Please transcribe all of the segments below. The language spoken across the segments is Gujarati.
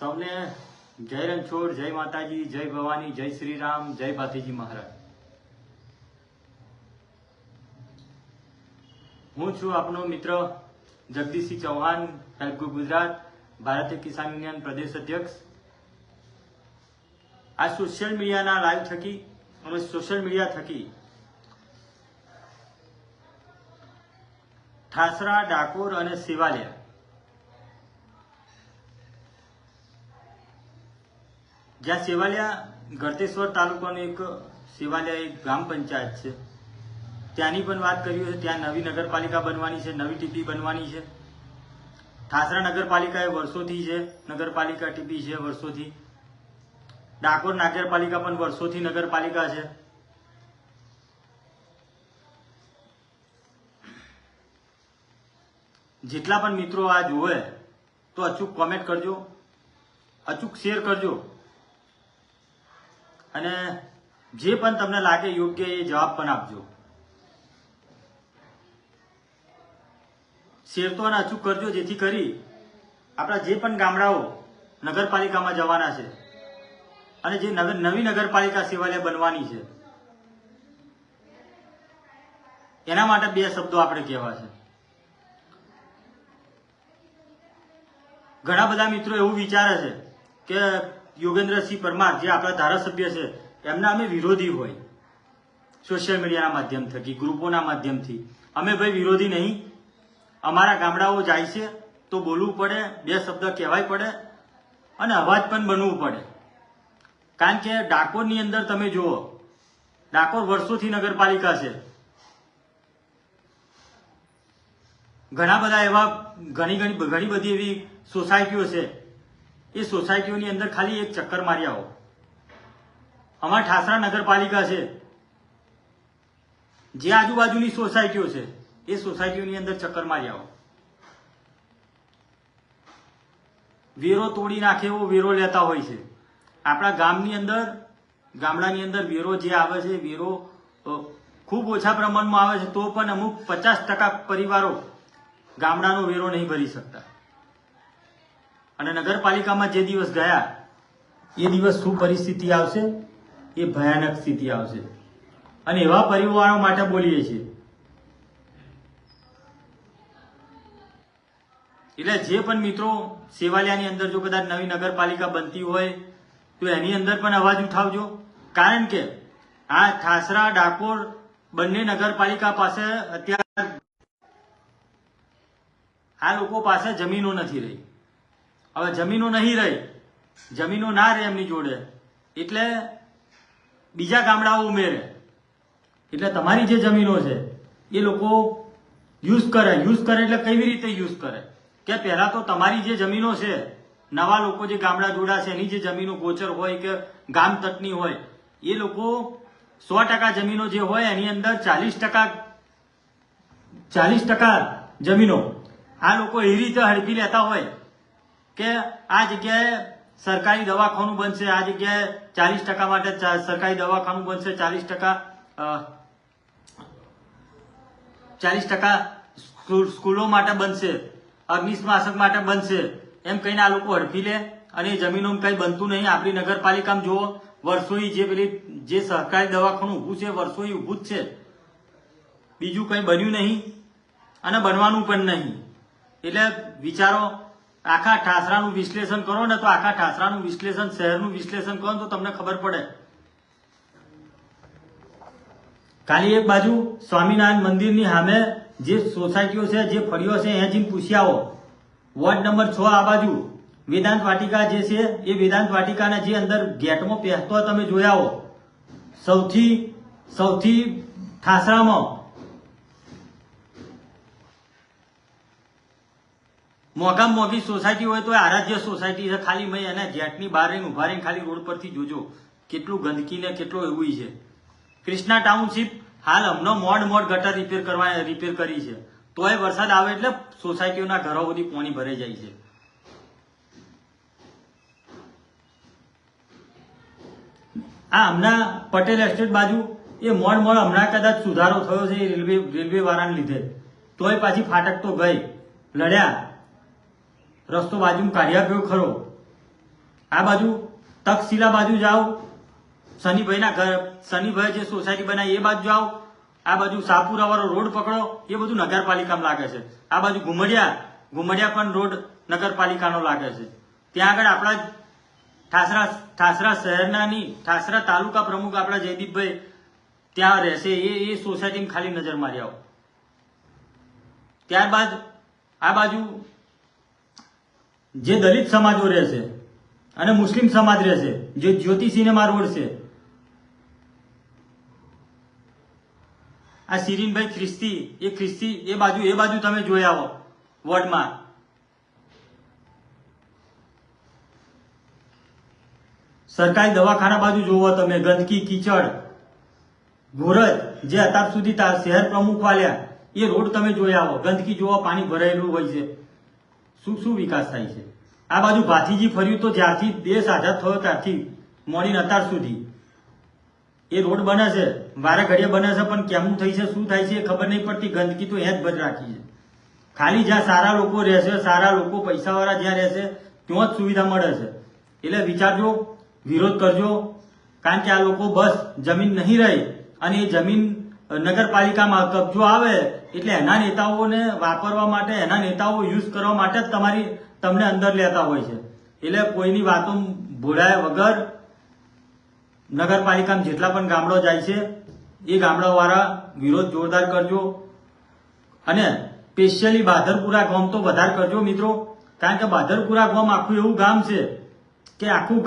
સૌને જય રણછોડ, જય માતાજી, જય ભવાની, જય શ્રી રામ, જય ભાતીજી મહારાજ. હું છું આપનો મિત્ર જગદીશસિંહ ચૌહાણ, હેલ્પ ગ્રુપ ગુજરાત, ભારતીય કિસાન યુનિયન પ્રદેશ અધ્યક્ષ. આ સોશિયલ મીડિયાના લાઈવ થકી અને સોશિયલ મીડિયા થકી ઠાસરા, ડાકોર અને સેવાલિયા જ્યાં સેવાલિયા ગળતેશ્વર તાલુકાનું એક સેવાલિયા એક ગ્રામ પંચાયત છે, ત્યાંની પણ વાત કરી છે. ત્યાં નવી નગરપાલિકા બનવાની છે, નવી ટીપી બનવાની છે. ઠાસરા નગરપાલિકા એ વર્ષોથી છે, નગરપાલિકા ટીપી છે વર્ષોથી. ડાકોર નગરપાલિકા પણ વર્ષોથી નગરપાલિકા છે. જેટલા પણ મિત્રો આ જોવે તો અચૂક કોમેન્ટ કરજો, અચૂક શેર કરજો અને જે પણ તમને લાગે યોગ્ય એ જવાબ પણ આપજો. શેર તો અને અચૂક કરજો, જેથી કરી આપણા જે પણ ગામડાઓ નગરપાલિકામાં જવાના છે અને જે નવી નગરપાલિકા સેવાલય બનવાની છે એના માટે બે શબ્દો આપણે કહેવા છે. ઘણા બધા મિત્રો એવું વિચારે છે કે યોગેન્દ્રસિંહ પરમાર જે આપણા ધારાસભ્ય છે એમના અમે વિરોધી હોય. સોશિયલ મીડિયાના માધ્યમ થકી, ગ્રુપોના માધ્યમથી અમે ભાઈ વિરોધી નહીં. અમારા ગામડાઓ જાય છે તો બોલવું પડે, બે શબ્દ કહેવાય પડે અને અવાજ પણ બનવું પડે. કારણ કે ડાકોરની અંદર તમે જુઓ, ડાકોર વર્ષોથી નગરપાલિકા છે. ઘણા બધા એવા ઘણી બધી એવી સોસાયટીઓ છે. એ સોસાયટીઓની અંદર ખાલી એક ચક્કર મારી આવો. અમારા ઠાસરા નગરપાલિકા છે, જે આજુબાજુની સોસાયટીઓ છે એ સોસાયટીઓની અંદર ચક્કર મારી આવો. વેરો તોડી નાખે એવો વેરો લેતા હોય છે. આપણા ગામડાની અંદર વેરો જે આવે છે, વેરો ખૂબ ઓછા પ્રમાણમાં આવે છે, તો પણ અમુક 50% પરિવારો ગામડાનો વેરો નહીં ભરી શકતા. અને નગરપાલિકામાં જે દિવસ ગયા એ દિવસ શું પરિસ્થિતિ આવશે, એ ભયાનક સ્થિતિ આવશે. અને એવા પરિવારો માટે બોલીએ છીએ. એટલે જે પણ મિત્રો સેવાલિયાની અંદર જો કદાચ નવી નગરપાલિકા બનતી હોય તો એની અંદર પણ અવાજ ઉઠાવજો. કારણ કે આ ઠાસરા, ડાકોર બંને નગરપાલિકા પાસે અત્યારે આ લોકો પાસે જમીનો નથી રહી. હવે જમીનો નહીં રહી, જમીનો ના રહે એમની જોડે એટલે બીજા ગામડાઓ ઉમેરે. એટલે તમારી જે જમીનો છે એ લોકો યુઝ કરે એટલે કેવી રીતે યુઝ કરે કે પહેલા તો તમારી જે જમીનો છે, નવા લોકો જે ગામડા જોડા છે એની જે જમીનો ગોચર હોય કે ગામ તટની હોય, એ લોકો 100% જમીનો જે હોય એની અંદર 40% જમીનો આ લોકો એવી રીતે હડપી લેતા હોય કે આ જગ્યાએ સરકારી દવાખાનું બનશે, આ જગ્યાએ 40% માટે સરકારી દવાખાનું બનશે, 40% સ્કૂલો માટે બનશે, અગ્નિશમશાક માટે બનશે, એમ કહીને આ લોકો હડપી લે અને એ જમીનો કઈ બનતું નહીં. આપણી નગરપાલિકામાં જુઓ, વર્ષોથી જે સરકારી દવાખાનું ઊભું છે વર્ષોથી ઊભું જ છે, બીજું કઈ બન્યું નહીં અને બનવાનું પણ નહીં. એટલે વિચારો, આખા ઠાસરાનું વિશ્લેષણ કરો ને તો આખા ઠાસરાનું વિશ્લેષણ, શહેરનું વિશ્લેષણ કરો તો તમને ખબર પડે. ખાલી એક બાજુ સ્વામિનારાયણ મંદિરની સામે જે સોસાયટીઓ છે, જે ફળીઓ છે, એ જઈને પૂછી આવો. વોર્ડ નંબર 6 આ બાજુ વેદાંત વાટિકા જે છે એ વેદાંત વાટિકાના જે અંદર ગેટમાં પહેરતો તમે જોયા આવો. સૌથી ઠાસરામાં મોંઘામાં મોંઘી સોસાયટી હોય તો આરાધ્ય સોસાયટી છે. ખાલી મેં એના ગેટની બહાર રહીને ઉભા રહીને ખાલી રોડ પરથી જોજો કેટલું ગંદકી ને કેટલું એવું છે. ક્રિષ્ના ટાઉનશીપ હાલ હમણાં મોડ ગટર રિપેર કરી છે, તોય વરસાદ આવે એટલે સોસાયટીઓના ઘરો બધી પાણી ભરાઈ જાય છે. આ હમણાં પટેલ એસ્ટેટ બાજુ એ મોડ હમણાં કદાચ સુધારો થયો છે રેલવે વાળાને લીધે, તોય પાછી ફાટક તો ગઈ, લડ્યા, રસ્તો બાજુમાં કાઢી આપ્યો ખરો. આ બાજુ તક્ષશિલા બાજુ જાઓ, શનિભાઈના ઘર, શનિભાઈ જે સોસાયટી બનાવી એ બાજુ જાઓ, આ બાજુ સાપુરા વાળો રોડ પકડો, એ બધું નગરપાલિકામાં લાગે છે. આ બાજુ ઘુમડિયા પણ રોડ નગરપાલિકાનો લાગે છે. ત્યાં આગળ આપણા ઠાસરા શહેરના ની ઠાસરા તાલુકા પ્રમુખ આપણા જયદીપભાઈ ત્યાં રહેશે. એ સોસાયટીમાં ખાલી નજર મારી આવો. ત્યારબાદ આ બાજુ જે દલિત સમાજો રહેશે અને મુસ્લિમ સમાજ રહેશે, જે જ્યોતિ સિનેમા રોડ છે, આ શિરીનભાઈ ખ્રિસ્તી એ બાજુ તમે જોઈ આવો વોર્ડમાં. સરકારી દવાખાના બાજુ જોવો તમે, ગંદકી, કીચડ, ઘોરજ જે અત્યાર સુધી શહેર પ્રમુખ વાલ્યા એ રોડ તમે જોઈ આવો, ગંદકી જોવો, પાણી ભરાયેલું હોય છે. શું વિકાસ થાય છે? આ બાજુ ભાથીજી ફર્યું તો જ્યારથી દેશ આઝાદ થયો ત્યારથી મોડીને અત્યાર સુધી એ રોડ બને છે, વારે ઘડીએ બને છે, પણ કેમનું થઈ છે, શું થાય છે એ ખબર નહીં પડતી. ગંદકી તો હેત ભર રાખી છે. ખાલી જ્યાં સારા લોકો રહેશે, સારા લોકો પૈસાવાળા જ્યાં રહેશે ત્યાં જ સુવિધા મળે છે. એટલે વિચારજો, વિરોધ કરજો, કારણ કે આ લોકો બસ જમીન નહીં રહી અને એ જમીન નગરપાલિકામાં કબજો આવે એટલે એના નેતાઓને વાપરવા માટે, એના નેતાઓ યુઝ કરવા માટે જ તમને અંદર લેતા હોય છે. એટલે કોઈની વાતો ભોળાયા વગર નગરપાલિકામાં જેટલા પણ ગામડો જાય છે એ ગામડાવાળા વિરોધ જોરદાર કરજો. અને સ્પેશિયલી બાધરપુરા ગામ તો વધારે કરજો મિત્રો, કારણ કે બાધરપુરા ગામ આખું એવું ગામ છે કે આખું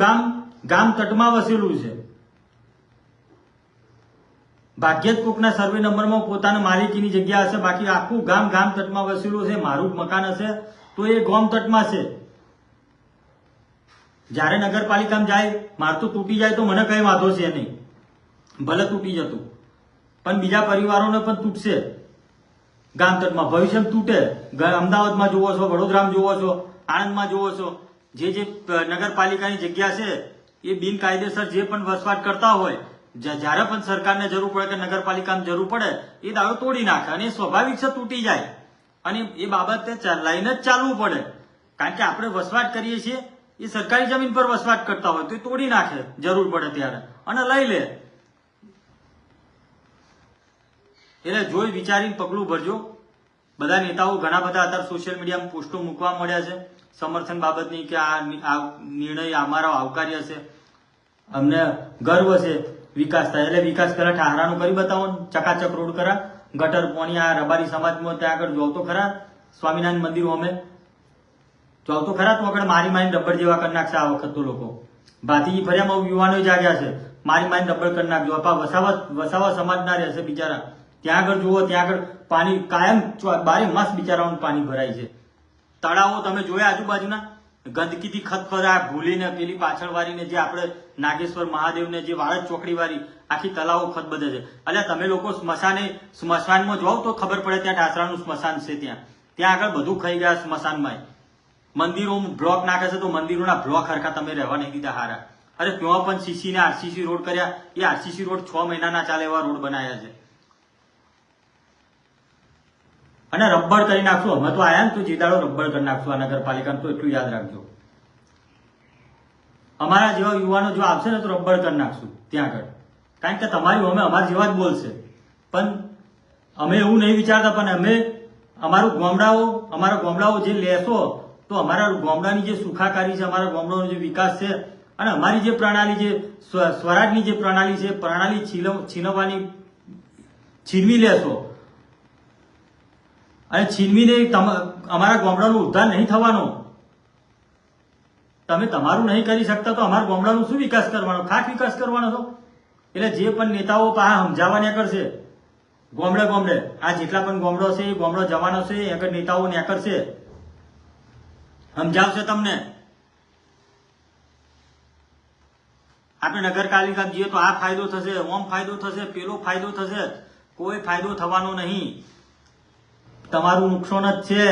ગામ તટમાં વસેલું છે. ભાગ્યે જ કોકના સર્વે નંબરમાં પોતાના માલિકીની જગ્યા હશે, બાકી આખું ગામ તટમાં વસેલું છે. મારું મકાન હશે તો એ ગામ તટમાં છે. જ્યારે નગરપાલિકામાં જાય, માર તો તૂટી જાય તો મને કઈ વાંધો છે નહીં, ભલે તૂટી જતું, પણ બીજા પરિવારોને પણ તૂટશે. ગામ તટમાં ભવિષ્યમાં તૂટે. અમદાવાદમાં જોવો છો, વડોદરામાં જોવો છો, આણંદમાં જોવો છો, જે નગરપાલિકાની જગ્યા છે એ બિનકાયદેસર જે પણ વસવાટ કરતા હોય, જ્યારે પણ સરકારને જરૂર પડે કે નગરપાલિકામાં જરૂર પડે એ દાડો તોડી નાખે અને સ્વાભાવિક છે તૂટી જાય. અને એ બાબતે લઈને જ ચાલવું પડે, કારણ કે આપણે વસવાટ કરીએ છીએ, એ સરકારી જમીન પર વસવાટ કરતા હોય તો એ તોડી નાખે જરૂર પડે ત્યારે અને લઈ લે. એટલે જોઈ વિચારીને પગલું ભરજો. બધા નેતાઓ ઘણા બધા અત્યારે સોશિયલ મીડિયામાં પોસ્ટો મૂકવા મળ્યા છે સમર્થન બાબતની કે આ નિર્ણય અમારો આવકાર્ય છે, અમને ગર્વ છે વિકાસ થાય. એટલે વિકાસ કરે ઠાહરાનું કરી બતાવો, ચકાચક રોડ કરા, ગટર પાણી. આ રબારી સમાજમાં ત્યાં આગળ જોતો ખરા, સ્વામિનારાયણ મંદિરો અમે જોતો ખરા, તો આગળ મારી રબર જેવા કરી નાખશે આ વખત તો લોકો. ભાતીજી ફર્યામાં યુવાનો જાગ્યા છે, મારી રબર કરી નાખજો. વસાવા સમાજના રહેશે બિચારા, ત્યાં આગળ જુઓ, ત્યાં આગળ પાણી કાયમ 12 માસ બિચારાઓનું પાણી ભરાય છે. તળાવો તમે જોયા આજુબાજુના, ગંદકીથી ખતખરા ભૂલીને પેલી પાછળ વાળીને જે આપણે નાગેશ્વર મહાદેવને જે વાળજ ચોકડી વાળી આખી તલાવો ખતબદે છે. એટલે તમે લોકો સ્મશાનમાં જાઓ તો ખબર પડે, ત્યાં ઠાસરાનું સ્મશાન છે, ત્યાં આગળ બધું ખાઈ ગયા સ્મશાનમાં. મંદિરો બ્લોક નાખે છે તો મંદિરોના બ્લોક હરખા તમે રહેવા નહીં દીધા હારા. અરે ત્યાં પણ સીસી ને આરસીસી રોડ કર્યા, એ આરસીસી રોડ 6 મહિનાના ચાલે એવા રોડ બનાવ્યા છે. અને રબ્બર કરી નાખશું, અમે તો આયા ને તો જીતાડો રબ્બર કરી નાખશું આ નગરપાલિકાને, તો એટલું યાદ રાખજો. અમારા જેવા યુવાનો જો આવશે ને તો રબ્બર કરી નાખશું ત્યાં આગળ, કારણ કે તમારી અમે અમારા જેવા જ બોલશે. પણ અમે એવું નહીં વિચારતા, પણ અમે અમારા ગામડાઓ જે લેશો તો અમારા ગામડાની જે સુખાકારી છે, અમારા ગામડાનો જે વિકાસ છે અને અમારી જે પ્રણાલી, જે સ્વરાજની જે પ્રણાલી છે, પ્રણાલી છીનવી લેશો અને છીનવીને અમારા ગામડાનો ઉદ્ધાર નહીં થવાનો. તમે તમારું નહીં કરી શકતા તો અમારા ગામડાનો શું વિકાસ કરવાનો? ખાસ વિકાસ કરવાનો છો. એટલે જે પણ નેતાઓ પાસે સમજાવવા કરશે ગામડે આ જેટલા પણ ગામડો છે એ ગામડો જવાનો છે, આગળ નેતાઓ કરશે, સમજાવશે તમને. આપણે નગરપાલિકા જઈએ તો આ ફાયદો થશે, ઓમ ફાયદો થશે, પેલો ફાયદો થશે. કોઈ ફાયદો થવાનો નહીં, તમારું નુકસાન જ છે.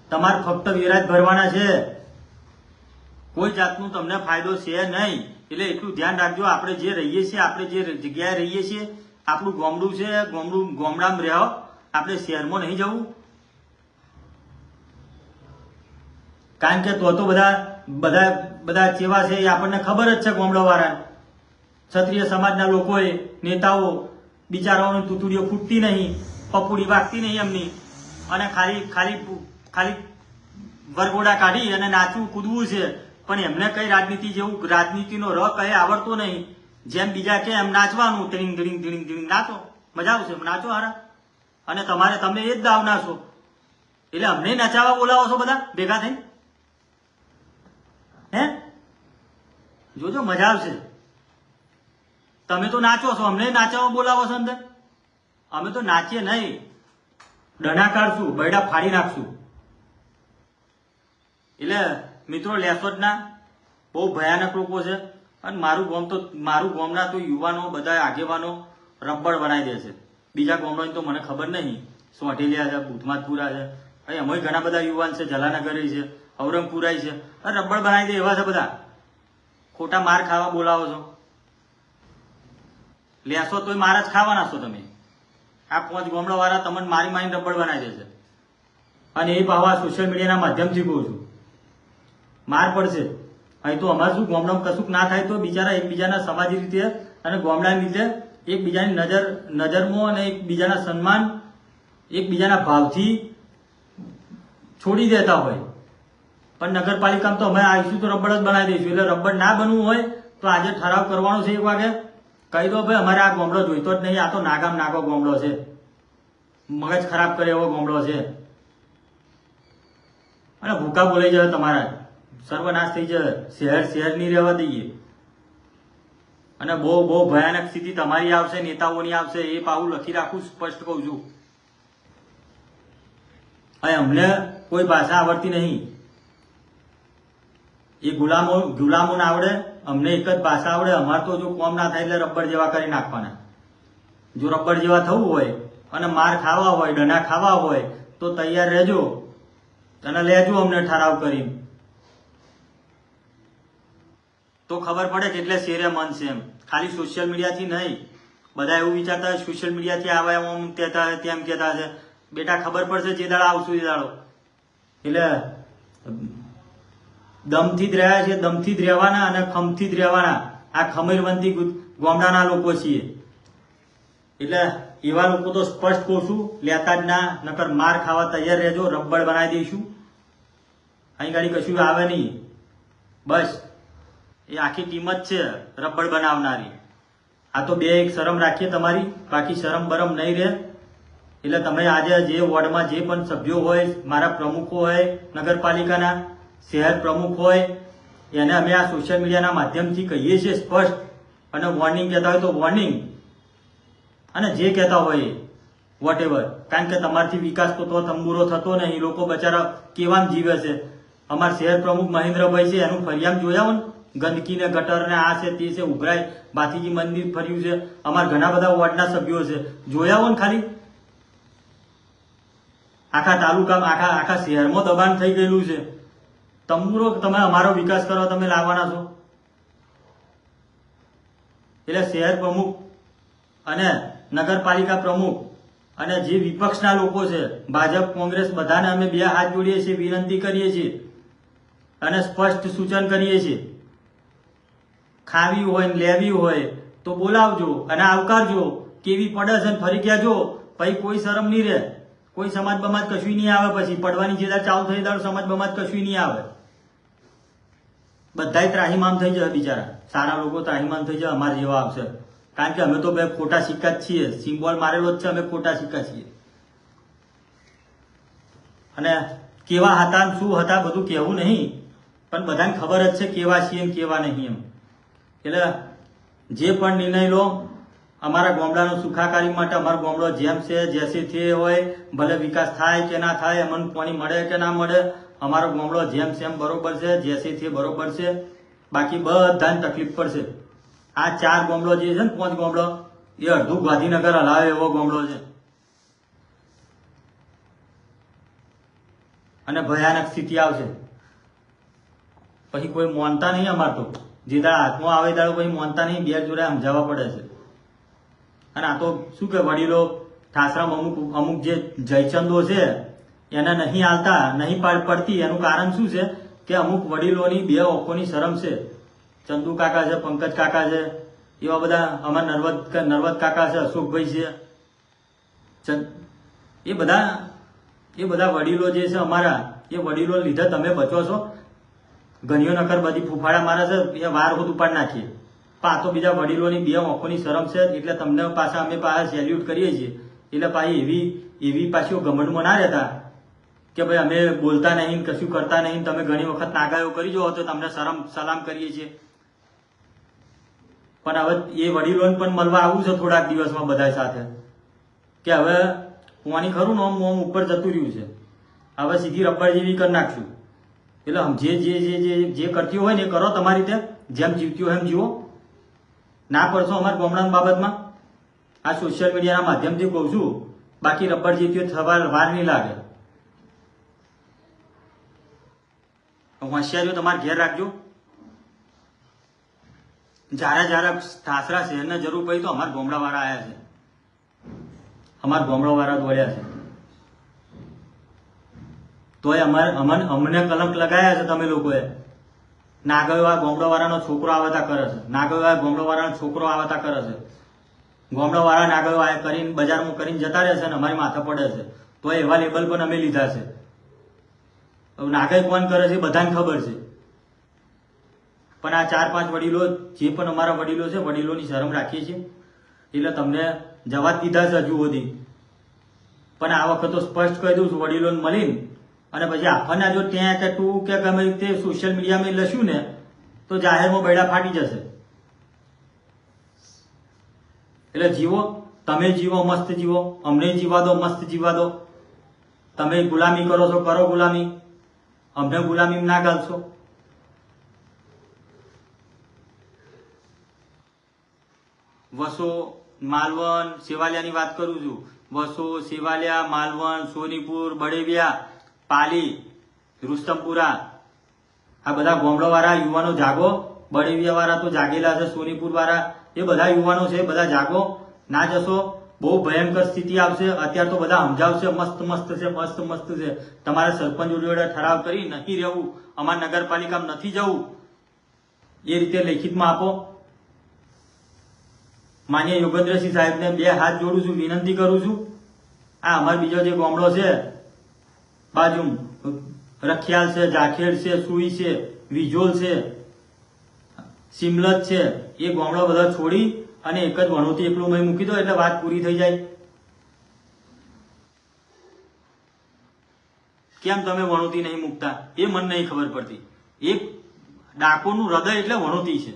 તમારે ફક્ત વેરા જ ભરવાના છે, કોઈ જાતનું તમને ફાયદો છે નહીં. એટલે એટલું ધ્યાન રાખજો. આપણે જે રહીએ છીએ, આપણે જે જગ્યાએ રહીએ છીએ, આપણું ગામડું છે, ગામડામાં રહો, આપણે શહેરમાં નહીં જવું. કારણ કે તો બધા બધા બધા કેવા છે એ આપણને ખબર જ છે. ગામડા વાળા ક્ષત્રિય સમાજના લોકોએ નેતાઓ બિચારાઓની તૂતુડીઓ ફૂટતી નહીં, પપુડી વાગતી નહીં એમની, અને ખાલી ખાલી ખાલી વરઘોડા કાઢી અને નાચવું કૂદવું છે. પણ એમને કઈ રાજનીતિ જેવું રાજનીતિનો ર કઈ આવડતો નહીં. જેમ બીજા કે એમ નાચવાનું, ધીંગ ધીંગ ધીંગ ધીંગ નાચો, મજા આવશે, નાચો હારા. અને તમે એ જ દાવના છો એટલે અમને નચાવવા બોલાવો છો બધા ભેગા થઈને? હે, જોજો મજા આવશે. તમે તો નાચો છો, અમને નાચવા બોલાવો છો અંદર? અમે તો નાચીએ નહીં, ડણા કાઢશું, બૈડા ફાડી નાખશું. એટલે મિત્રો, લેસોદના બહુ ભયાનક લોકો છે. અને મારું ગામના તો યુવાનો બધા આગેવાનો રબ્બડ બનાવી દે છે. બીજા ગામડાની તો મને ખબર નહીં, સોઢેલિયા છે, ભૂતમાતપુરા છે, એમાં ઘણા બધા યુવાન છે, જલાનગર છે, ઔરંગપુરા છે, રબ્બડ બનાવી દે એવા છે બધા. ખોટા માર ખાવા બોલાવો છો. લેશો તો માર જ ખાવાના છો તમે. આ 5 ગામડા વાળા તમને મારી મારીને રબ્બડ બનાવી દેશે. અને એ પાવા સોશિયલ મીડિયાના માધ્યમથી કહું છું, માર પડશે. અહીં તો અમારે શું, ગામડામાં કશું ના થાય તો બિચારા એકબીજાના સામાજિક રીતે અને ગામડાની રીતે એકબીજાની નજરમાં અને એકબીજાના સન્માન, એકબીજાના ભાવથી છોડી દેતા હોય. પણ નગરપાલિકામાં તો અમે આવીશું તો રબ્બડ જ બનાવી દઈશું. એટલે રબ્બડ ના બનવું હોય તો આજે ઠરાવ કરવાનો છે. 1 વાગે કહી દો ભાઈ, અમારે આ ગામડો જોઈતો જ નહીં, આ તો નાગામ નાગો ગામડો છે, મગજ ખરાબ કરે એવો ગામડો છે. અને ભૂકા બોલાઈ જાય તમારા, સર્વનાશ થઈ જાય. શહેર નહીં રહેવા દઈએ. અને બહુ ભયાનક સ્થિતિ તમારી આવશે, નેતાઓની આવશે. એ પાવું લખી રાખું, સ્પષ્ટ કહું છું. અમને કોઈ ભાષા આવડતી નહીં. એ ગુલામો ના આવડે, અમને એક જ ભાષા આવડે. અમારે તો જો કોમ ના થાય એટલે રબ્બડ જેવા કરી નાખવાના. જો રબ્બડ જેવા થવું હોય અને માર ખાવા હોય, ડના ખાવા હોય તો તૈયાર રહેજો અને લેજો અમને ઠરાવ કરીને. તો ખબર પડે કે એટલે શેરે મન છે એમ. ખાલી સોશિયલ મીડિયાથી નહીં. બધા એવું વિચારતા હોય સોશિયલ મીડિયાથી આવે એમ કહેતા તેમ કહેતા છે. બેટા ખબર પડશે જે દાડો આવશું એ દાડો. એટલે દમથી જ રહ્યા છે, દમથી જ રહેવાના અને ખમથી જ રહેવાના. આ ખમીરવંતી ગામડાના લોકો છીએ. એટલે એવા લોકો તો સ્પષ્ટ કહું છું, લેતા જ ના, નકર માર ખાવા તૈયાર રહેજો. રબ્બડ બનાવી દઈશું. અહીં ગાડી કશું આવે નહીં. બસ એ આખી ટીમ જ છે રબ્બડ બનાવનારી. આ તો એક શરમ રાખીએ તમારી, બાકી શરમ બરમ નહીં રહે. એટલે તમે આજે જે વોર્ડમાં જે પણ સભ્યો હોય, મારા પ્રમુખો હોય, નગરપાલિકાના શહેર પ્રમુખ હોય, એને અમે આ સોશિયલ મીડિયાના માધ્યમથી કહીએ છીએ સ્પષ્ટ. અને વોર્નિંગ કહેતા હોય તો વોર્નિંગ, અને જે કહેતા હોય વોટ એવર. કારણ કે તમારથી વિકાસ તો તંબુરો થતો નહીં. લોકો બચારા કેવામ જીવે છે. અમારા શહેર પ્રમુખ મહેન્દ્રભાઈ છે, એનું ફરિયાદ જોયા હોય ને, ગંદકી ને ગટર ને આ છે તે છે, ઉભરાય ભાથીજી મંદિર ફર્યું છે. અમારા ઘણા બધા વોર્ડના સભ્યો છે, જોયા હોય ને. ખાલી આખા તાલુકામાં, આખા શહેરમાં દબાણ થઈ ગયેલું છે. તંબુરો તમે અમારો વિકાસ કરવા તમે લાવવાના છો. એટલે શહેર પ્રમુખ અને નગરપાલિકા પ્રમુખ અને જે વિપક્ષના લોકો છે, ભાજપ કોંગ્રેસ, બધાને અમે 2 હાથ જોડીએ છીએ, વિનંતી કરીએ છીએ અને સ્પષ્ટ સૂચન કરીએ છીએ. ખાવી હોય ને લેવી હોય તો બોલાવજો અને આવકારજો. કેવી પડે છે ફરી કહેજો. પછી કોઈ શરમ નહીં રહે. કોઈ સમાજ બમાજ કશું નહીં આવે. પછી પડવાની જે ચાલુ થઈ દાડો સમાજ બમાજ કશું નહીં આવે. બધા ત્રાહીમામ થઈ જાય બિચારા. સારા લોકો ત્રાહીમામ થઈ જાય, અમારે જેવા આવશે. કારણ કે અમે તો બે ખોટા સિક્કા જ છીએ. સિમ્બોલ મારેલો જ છે, અમે ખોટા સિક્કા છીએ. અને કેવા હતા શું હતા બધું કહેવું નહીં, પણ બધાને ખબર જ છે કેવા છીએ ને કેવા નહીં એમ. એટલે જે પણ નિર્ણય લો અમારા ગામડાનો સુખાકારી માટે, અમારો ગામડો જેમ છે જેસી થે હોય, ભલે વિકાસ થાય કે ના થાય, અમને પાણી મળે કે ના મળે, અમારો ગામડો જેમ સેમ બરોબર છે, જેસી થે બરોબર છે. બાકી બધાને તકલીફ પડશે. આ 4 ગામડો જે છે ને, 5 ગામડો, એ અડધું ગાંધીનગર હલાવે એવો ગામડો છે. અને ભયાનક સ્થિતિ આવશે. પછી કોઈ માનતા નહીં. અમાર તો જે દાડા હાથમાં આવે દાડો પછી માનતા નહીં. 2 જોડે સમજાવવા પડે છે. અને આ તો શું કે વડીલો ઠાસરામ અમુક જે જયચંદો છે એને નહીં હાલતા, નહીં પડતી. એનું કારણ શું છે કે અમુક વડીલોની બે ઓખોની શરમ છે. ચંદુ કાકા છે, પંકજ કાકા છે, એવા બધા અમારા નર્વદ કાકા છે, અશોકભાઈ છે, એ બધા વડીલો જે છે અમારા, એ વડીલો લીધે તમે બચો છો. ઘણીઓ નકર બધી ફૂફાડા મારે છે, એ વાર હોત ઉપાડ નાખીએ. પણ આ તો બીજા વડીલોની બે ઓખોની શરમ છે, એટલે તમને પાછા અમે પાછા સેલ્યુટ કરીએ છીએ. એટલે પાછી એવી પાછી ઘમંડમાં ના રહેતા કે ભાઈ અમે બોલતા નહીં, કશું કરતા નહીં, તમે ઘણી વખત નાગાયો કરી જો તો તમને સલામ કરીએ છીએ. પણ હવે એ વડીલોને પણ મળવા આવું છે થોડાક દિવસમાં બધા સાથે, કે હવે પાણી ખરું ને ઓમ ઉપર જતું રહ્યું છે, હવે સીધી રબર જેવી કરી નાખશું. એટલે જે કરતી હોય ને એ કરો, તમારી રીતે જેમ જીવતી હોય એમ જીવો. ના પડશો અમારા ગામડાની બાબતમાં. આ સોશિયલ મીડિયાના માધ્યમથી કહું છું, બાકી રબર જીતી હોય સવાલ વાર નહીં લાગે. હોશિયારીઓ તમારે ઘેર રાખજો. જ્યારે ઠાસરા શહેરને જરૂર પડી તો અમારા ગામડાવાળા આવ્યા છે, અમારા ગામડાવાળા દોડ્યા છે. તોય અમને કલંક લગાયા છે તમે લોકોએ. નાગયો આ ગામડાવાળાનો છોકરો આવતા કરે છે, નાગયો આ ગામડાવાળાનો છોકરો આવતા કરે છે. ગામડાવાળા નાગયો આ કરીને બજારમાં કરીને જતા રહે છે ને અમારી માથે પડે છે. તો એવા લેબલ પણ અમે લીધા છે. નાગાઈ કોણ કરે છે બધાને ખબર છે. પણ આ 4-5 વડીલો જે પણ અમારા વડીલો છે, વડીલોની શરમ રાખીએ છીએ એટલે તમને જવા જ દીધા છે હજુ સુધી. પણ આ વખત તો સ્પષ્ટ કહી દઉં છું, વડીલોને મળીને અને પછી આપણને જો ત્યાં કે તું કે ગમે તે સોશિયલ મીડિયામાં લખ્યું ને તો જાહેરમાં બૈડા ફાટી જશે. એટલે જીવો, તમે જીવો, મસ્ત જીવો, અમને જીવા દો, મસ્ત જીવા દો. તમે ગુલામી કરો છો, કરો ગુલામી, અમને ગુલામી ના ગાલશો. વસો, માલવણ, સેવાલિયાની વાત કરું છું. વસો, સેવાલિયા, માલવણ, સોનીપુર, બળેવિયા, પાલી, રુસ્તમપુરા, આ બધા ગામડાવાળા યુવાનો જાગો. બળેવિયા વાળા તો જાગેલા છે, સોનીપુર વાળા એ બધા યુવાનો છે, બધા જાગો. ના જશો બહુ ભયંકર સ્થિતિ આવશે. અત્યારે તો બધા સમજાવશે મસ્ત છે, મસ્ત છે. તમારે સરપંચ જોડે ઠરાવ કરી નહીં રહેવું, અમારા નગરપાલિકામાં નથી જવું, એ રીતે લેખિતમાં આપો. માન્ય યોગેન્દ્રસિંહ સાહેબને 2 હાથ જોડું છું, વિનંતી કરું છું. આ અમારો બીજો જે ગામડો છે બાજુ, રખિયાલ છે, જાખેડ છે, સુઈ છે, વિજોલ છે, સિમલત છે, એ ગામડો બધા છોડી અને એક જ વણોતી એકલું મેં મૂકી દો એટલે વાત પૂરી થઈ જાય. કેમ તમે વણોતી નહીં મૂકતા એ મને નહીં ખબર પડતી. એક ડાકોરનું હૃદય એટલે વણોતી છે.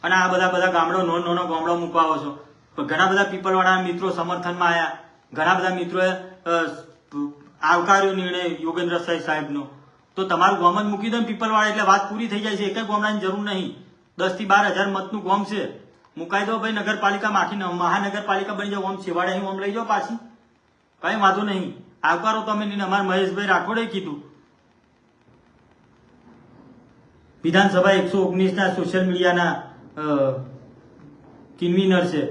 અને આ બધા ગામડો નાનો ગામડો મૂકવા આવો છો. ઘણા બધા પીપલવાળા મિત્રો સમર્થનમાં આવ્યા, ઘણા બધા મિત્રોએ આવકાર્યો નિર્ણય યોગેન્દ્ર સાહેબનો. તો તમારું ગામ જ મૂકી દો ને પીપલવાળા એટલે વાત પૂરી થઈ જાય છે. એક જ ગામડાની જરૂર નહીં, 10 થી 12 હજાર મતનું ગામ છે, મુકાઈ દો ભાઈ. નગરપાલિકામાં આખી મહાનગરપાલિકા બની જાવ, ઓમ છેવાડે ઓમ લઈ જાઓ પાછી, કઈ વાંધો નહીં. આવકારો તમે નહીં. અમારા મહેશભાઈ રાઠોડે કીધું, વિધાનસભા 119ના સોશિયલ મીડિયાના કન્વીનર છે.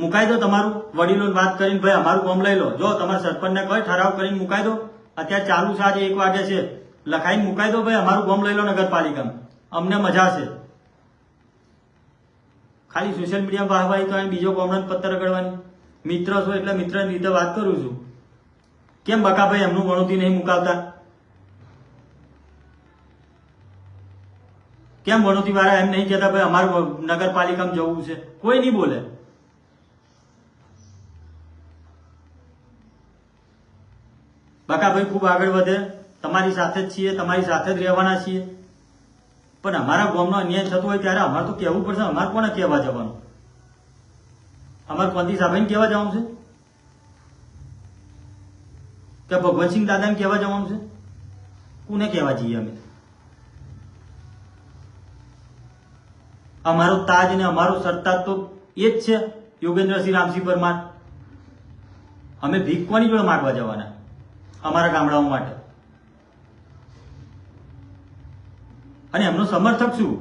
મુકાઈ દો તમારું વડીલો વાત કરીને, ભાઈ અમારું ગામ લઈ લો. જો તમારા સરપંચને કઈ ઠરાવ કરીને મુકાઈ દો. અત્યારે ચાલુ છે, આજે 1 વાગે છે, લખાઈને મુકાઈ દો ભાઈ અમારું ગામ લઈ લો નગરપાલિકામાં, અમને મજા છે. ખાલી સોશિયલ મીડિયા વાહવાહી કરવાની, બીજો ગામડાને પત્તર રગડવાની. મિત્ર છો એટલે મિત્રની રીતે વાત કરું છું. કેમ બકાભાઈ એમનું ગણોતી નહીં મુકાવતા? કેમ વણોતી વાળા એમ નહીં કહેતા ભાઈ અમારું નગરપાલિકામાં જવું છે? કોઈ નહીં બોલે. બકાભાઈ ખૂબ આગળ વધે, તમારી સાથે જ છીએ, તમારી સાથે જ રહેવાના છીએ. પણ અમારા ગામનો અન્યાય થતો હોય ત્યારે અમારે તો કહેવું પડશે. અમારે કોને કહેવા જવાનું? અમારે કોંતી સાહેબને કહેવા જવાનું છે કે ભગવતસિંહ દાદાને કહેવા જવાનું છે? કોને કહેવા જઈએ અમે? અમારો તાજ ને અમારો સરતાજ તો એ જ છે, યોગેન્દ્રસિંહ રામસિંહ પરમાર. અમે ભીખ કોની જોડે માગવા જવાના અમારા ગામડાઓ માટે? અને એમનો સમર્થક છું,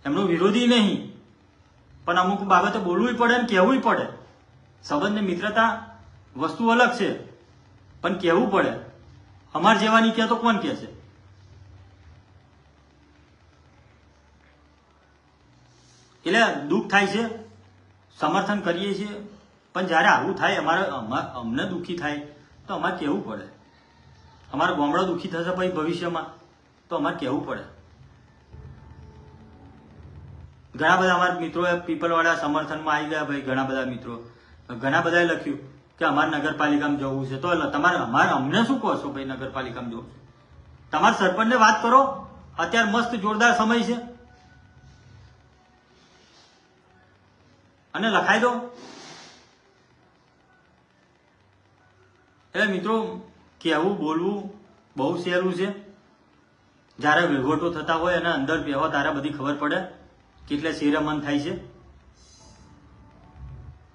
એમનો વિરોધી નહીં. પણ અમુક બાબતે બોલવું પડે ને કહેવું પડે. સંબંધ ને મિત્રતા વસ્તુ અલગ છે, પણ કહેવું પડે. અમાર જેવાની કે તો કોણ કે છે? એટલે દુઃખ થાય છે, સમર્થન કરીએ છીએ, પણ જયારે આવું થાય અમને દુઃખી થાય તો અમારે કહેવું પડે. અમારો ગામડો દુઃખી થશે પછી ભવિષ્યમાં તો અમારે કહેવું પડે. ઘણા બધા અમારા મિત્રો પીપલવાળા સમર્થનમાં આવી ગયા ભાઈ. ઘણા બધા મિત્રો, ઘણા બધાએ લખ્યું કે અમારે નગરપાલિકામાં જવું છે. તો અમને શું કહો છો ભાઈ? નગરપાલિકામાં જવું છે, તમારા સરપંચને વાત કરો. અત્યારે મસ્ત જોરદાર સમય છે અને લખાઈ દો. એટલે મિત્રો, કહેવું બોલવું બહુ સહેલું છે. જ્યારે વહીવટો થતા હોય અને અંદર બેહો ત્યારે બધી ખબર પડે કેટલે શેરમન થાય છે.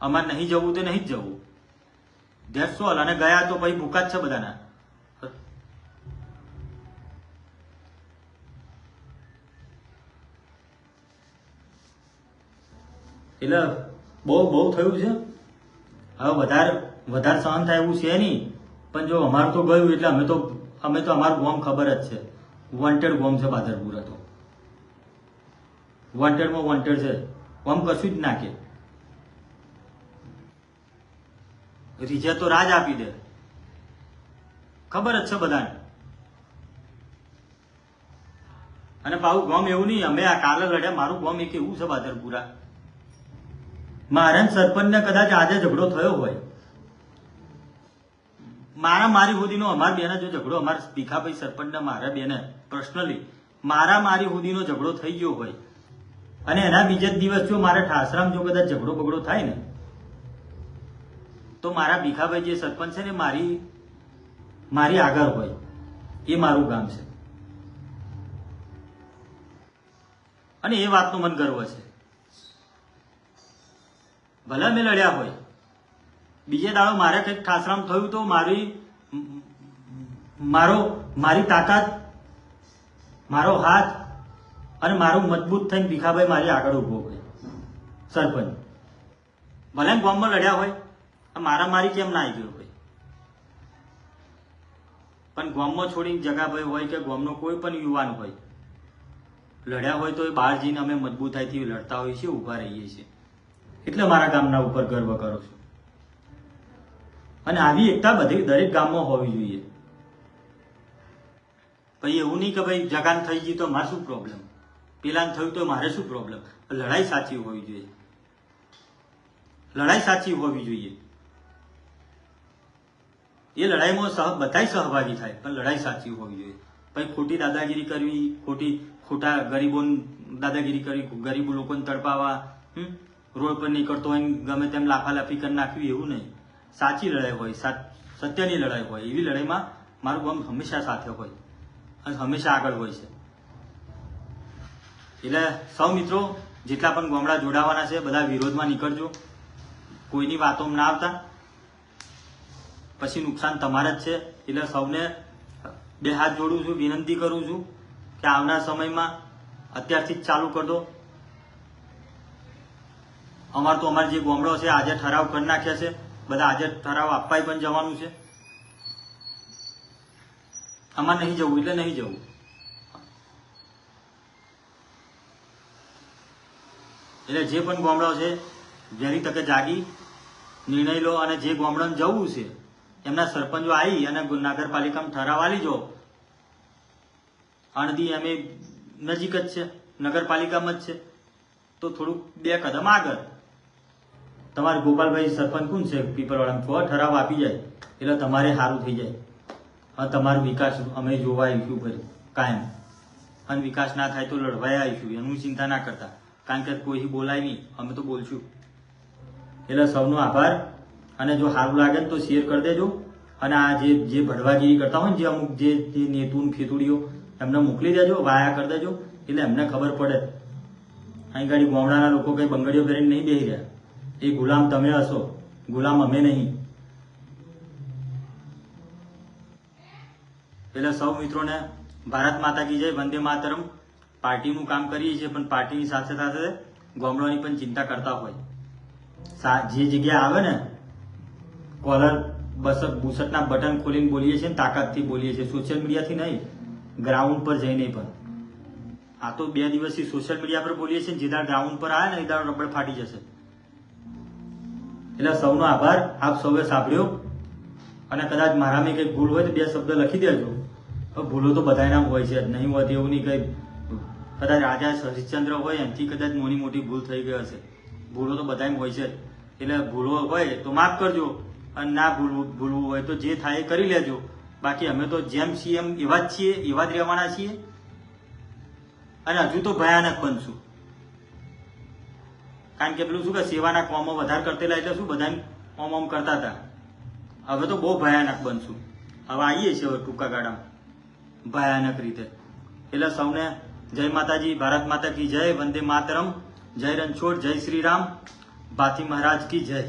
અમારે નહીં જવું તો નહીં જ જવું, ધેટ્સ ઓલ. અને ગયા તો પછી ભૂકા જ છે બધાના. એટલે બહુ થયું છે. હવે વધારે સહન થાય એવું છે નહીં. પણ જો અમારું તો ગયું એટલે અમે તો અમારું ગોમ ખબર જ છે. વોન્ટેડ ગોમ છે બાદરપુર. તો વોન્ટેડમાં વોન્ટેડ છે. ગોમ કશું જ નાખે. રીજે તો રાજ આપી દે, ખબર જ છે બધાને. અને પાછું ગોમ એવું નહીં, અમે આ કાલે લડ્યા, મારું ગોમ એક એવું છે બાદરપુરા. મારા સરપંચને કદાચ આજે ઝઘડો થયો હોય, મારી સુધીનો અમારા બેને જો ઝઘડો, અમારા ભીખાભાઈ સરપંચને મારા બેને પર્સનલી મારી સુધીનો ઝઘડો થઈ ગયો હોય અને એના બીજા જ દિવસ જો મારે ઠાસરામ જો કદાચ ઝઘડો બગડો થાય ને, તો મારા ભીખાભાઈ જે સરપંચ છે ને મારી આગળ હોય. એ મારું ગામ છે અને એ વાતનો મને ગર્વ છે. ભલે મેં લડ્યા હોય, બીજે દાડો મારે કંઈક ઠાસરામ થયું તો મારી તાકાત, મારો હાથ અને મારું મજબૂત થઈને ભીખાભાઈ મારી આગળ ઉભો હોય. સરપંચ ભલે ગામમાં લડ્યા હોય, મારી કેમ ના આવી ગયો હોય, પણ ગામમાં છોડી જગાભાઈ હોય કે ગામનો કોઈ પણ યુવાન હોય, લડ્યા હોય તો એ બહાર જઈને અમે મજબૂતાઈથી લડતા હોઈએ છીએ, ઉભા રહીએ છીએ. એટલે મારા ગામના ઉપર ગર્વ કરું છું. અને આવી એકતા દરેક ગામમાં હોવી જોઈએ. પછી એવું નહીં કે ભાઈ જગાન થઈ ગઈ તો મારે શું પ્રોબ્લેમ, પેલાને થયું તો મારે શું પ્રોબ્લેમ. લડાઈ સાચી હોવી જોઈએ, લડાઈ સાચી હોવી જોઈએ. એ લડાઈમાં બધાય સહભાગી થાય, પણ લડાઈ સાચી હોવી જોઈએ. પછી ખોટી દાદાગીરી કરવી, ખોટા ગરીબો દાદાગીરી કરવી, ગરીબ લોકોને તડપાવા, રોડ પર નીકળતો હોય ગમે તેમ લાફાલાફી કરી નાખવી, એવું નહીં. સાચી લડાઈ હોય, સત્યની લડાઈ હોય, એવી લડાઈમાં મારું ગામ હંમેશા સાથે હોય અને હંમેશા આગળ હોય છે. એટલે સૌ મિત્રો જેટલા પણ ગામડા જોડાવાના છે બધા વિરોધમાં નીકળજો, કોઈની વાતોમાં ના આવતા, પછી નુકસાન તમારે જ છે. એટલે સૌને બે હાથ જોડું છું, વિનંતી કરું છું કે આવનાર સમયમાં અત્યારથી જ ચાલુ કરી દો. અમારે જે ગામડો છે આજે ઠરાવ કરી નાખ્યા છે, બધા આજે ઠરાવ આપવા પણ જવાનું છે. અમારે નહીં જવું એટલે નહીં જવું. એટલે જે પણ ગામડો છે વહેલી તકે જાગી નિર્ણય લો અને જે ગામડાને જવું છે એમના સરપંચો આવી અને નગરપાલિકામાં ઠરાવ આલી જો. અણધી અમે નજીક જ છે, નગરપાલિકામાં જ છે, તો થોડુંક 2 કદમ આગળ. તમારે ગોપાલભાઈ સરપંચ કોણ છે પીપલવાડામાં, 6 ઠરાવ આપી જાય એટલે તમારે સારું થઈ જાય. અને તમારો વિકાસ અમે જોવા આવીશું ફરી કાયમ. અને વિકાસ ના થાય તો લડવાઈ આવીશું, એનું ચિંતા ના કરતા, કારણ કે કોઈ બોલાય નહીં, અમે તો બોલશું. એટલે સૌનો આભાર. અને જો સારું લાગે તો શેર કરી દેજો. અને આ જે ભડવાગીરી કરતા હોય ને, જે અમુક જે નેતું ફેતુડીઓ, એમને મોકલી દેજો, વાયા કરી દેજો, એટલે એમને ખબર પડે. અહીં ગાડી ગામડાના લોકો કઈ બંગડીઓ પહેરીને નહીં બેસી રહ્યા. એ ગુલામ તમે હશો, ગુલામ અમે નહીં. એટલે સૌ મિત્રોને ભારત માતા કી જય, વંદે માતરમ. પાર્ટીનું કામ કરીએ છીએ પણ પાર્ટીની સાથે સાથે ગામડાની પણ ચિંતા કરતા હોય. જે જગ્યા આવે ને કોલર બસ બુસટના બટન ખોલીને બોલીએ છીએ ને તાકાતથી બોલીએ છીએ, સોશિયલ મીડિયાથી નહીં, ગ્રાઉન્ડ પર જઈને પણ. આ તો 2 દિવસથી સોશિયલ મીડિયા પર બોલીએ છીએ, જે દાડ ગ્રાઉન્ડ પર આવે ને એ દાડ રબડ ફાટી જશે. એટલે સૌનો આભાર, આપ સૌએ સાંભળ્યો. અને કદાચ મારામાં કંઈક ભૂલ હોય તો 2 શબ્દ લખી દેજો. ભૂલો તો બધાના હોય છે, નહીં હોતી એવું નહીં. કંઈ કદાચ રાજા હરિશ્ચંદ્ર હોય એનાથી કદાચ નાની મોટી ભૂલ થઈ ગઈ હશે. ભૂલો તો બધામાં હોય છે, એટલે ભૂલો હોય તો માફ કરજો, અને ના ભૂલવું હોય તો જે થાય એ કરી લેજો. બાકી અમે તો જેમ છીએ એમ એવા જ છીએ, એવા જ રહેવાના છીએ, અને હજુ તો ભયાનક બનશું. કારણ કે પેલું શું કે સેવાના કોમો વધારે કરતેલા એટલે શું બધા ઓમ કરતા હતા. હવે તો બહુ ભયાનક બનશું. હવે આવીએ છીએ હવે ટૂંકા ગાળામાં ભયાનક રીતે. એટલે સૌને જય માતાજી, ભારત માતા કી જય, વંદે માતરમ, જય રણછોડ, જય શ્રી રામ, ભાથી મહારાજ કી જય.